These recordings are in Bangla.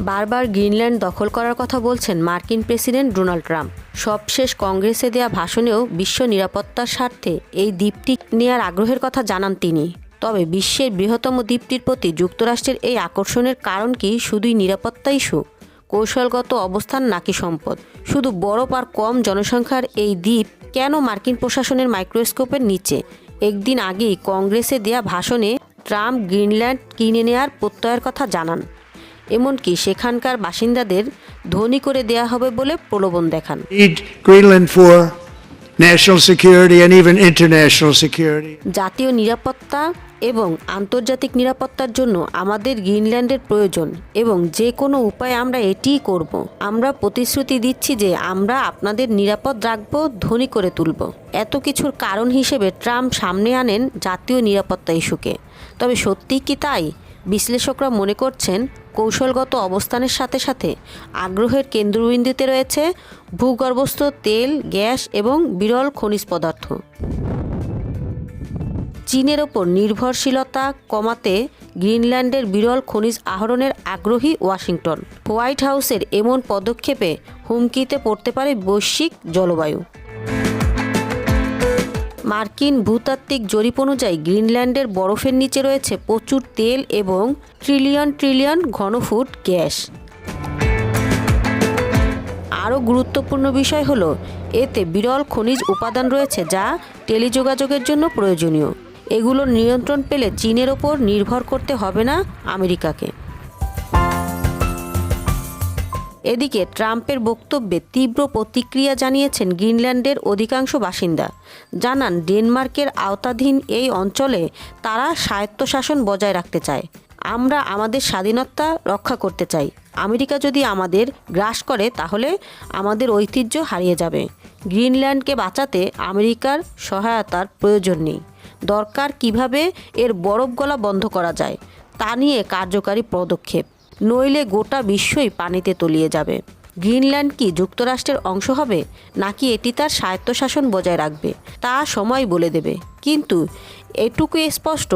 বারবার গ্রিনল্যান্ড দখল করার কথা বলছেন মার্কিন প্রেসিডেন্ট ডোনাল্ড ট্রাম্প। সবশেষ কংগ্রেসে দেয়া ভাষণেও বিশ্ব নিরাপত্তার স্বার্থে এই দ্বীপটি নেয়ার আগ্রহের কথা জানান তিনি। তবে বিশ্বের বৃহত্তম দ্বীপটির প্রতি যুক্তরাষ্ট্রের এই আকর্ষণের কারণ কি শুধুই নিরাপত্তা ইস্যু, কৌশলগত অবস্থান নাকি সম্পদ? শুধু বরফ আর কম জনসংখ্যার এই দ্বীপ কেন মার্কিন প্রশাসনের মাইক্রোস্কোপের নিচে? একদিন আগেই কংগ্রেসে দেয়া ভাষণে ট্রাম্প গ্রিনল্যান্ড কিনে নেওয়ার প্রত্যয়ের কথা জানান। এমনকি সেখানকার বাসিন্দাদের ধনী করে দেয়া হবে বলে প্রলোভন দেখান। Greenland for national security and even international security. জাতীয় নিরাপত্তা এবং আন্তর্জাতিক নিরাপত্তার জন্য আমাদের গ্রিনল্যান্ডের প্রয়োজন এবং যে কোনো উপায়ে আমরা এটিই করব। আমরা প্রতিশ্রুতি দিচ্ছি যে আমরা আপনাদের নিরাপদ রাখব, ধনী করে তুলব। এত কিছুর কারণ হিসেবে ট্রাম্প সামনে আনেন জাতীয় নিরাপত্তা ইস্যুকে। তবে সত্যিই কি তাই? বিশ্লেষকরা মনে করছেন কৌশলগত অবস্থানের সাথে সাথে আগ্রহের কেন্দ্রবিন্দুতে রয়েছে ভূগর্ভস্থ তেল, গ্যাস এবং বিরল খনিজ পদার্থ। চীনের ওপর নির্ভরশীলতা কমাতে গ্রিনল্যান্ডের বিরল খনিজ আহরণের আগ্রহী ওয়াশিংটন। হোয়াইট হাউসের এমন পদক্ষেপে হুমকিতে পড়তে পারে বৈশ্বিক জলবায়ু। মার্কিন ভূতাত্ত্বিক জরিপ অনুযায়ী গ্রিনল্যান্ডের বরফের নিচে রয়েছে প্রচুর তেল এবং ট্রিলিয়ন ট্রিলিয়ন ঘনফুট গ্যাস। আরও গুরুত্বপূর্ণ বিষয় হলো এতে বিরল খনিজ উপাদান রয়েছে যা টেলিযোগাযোগের জন্য প্রয়োজনীয়। এগুলোর নিয়ন্ত্রণ পেলে চীনের ওপর নির্ভর করতে হবে না আমেরিকাকে। এদিকে ট্রাম্পের বক্তব্যে তীব্র প্রতিক্রিয়া জানিয়েছেন গ্রিনল্যান্ডের অধিকাংশ বাসিন্দা। জানান ডেনমার্কের আওতাধীন এই অঞ্চলে তারা স্বায়ত্তশাসন বজায় রাখতে চায়। আমরা আমাদের স্বাধীনতা রক্ষা করতে চাই। আমেরিকা যদি আমাদের গ্রাস করে তাহলে আমাদের ঐতিহ্য হারিয়ে যাবে। গ্রিনল্যান্ডকে বাঁচাতে আমেরিকার সহায়তার প্রয়োজন নেই। দরকার কিভাবে এর বরফ গলা বন্ধ করা যায় তা নিয়ে কার্যকারী পদক্ষেপ, নইলে গোটা বিশ্বই পানিতে তলিয়ে যাবে। গ্রিনল্যান্ড কি যুক্তরাষ্ট্রের অংশ হবে নাকি এটি তার স্বায়ত্তশাসন বজায় রাখবে তা সময় বলে দেবে। কিন্তু এটুকু স্পষ্ট,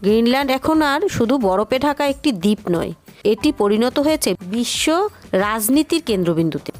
গ্রিনল্যান্ড এখন আর শুধু বরফে ঢাকা একটি দ্বীপ নয়, এটি পরিণত হয়েছে বিশ্ব রাজনীতির কেন্দ্রবিন্দুতে।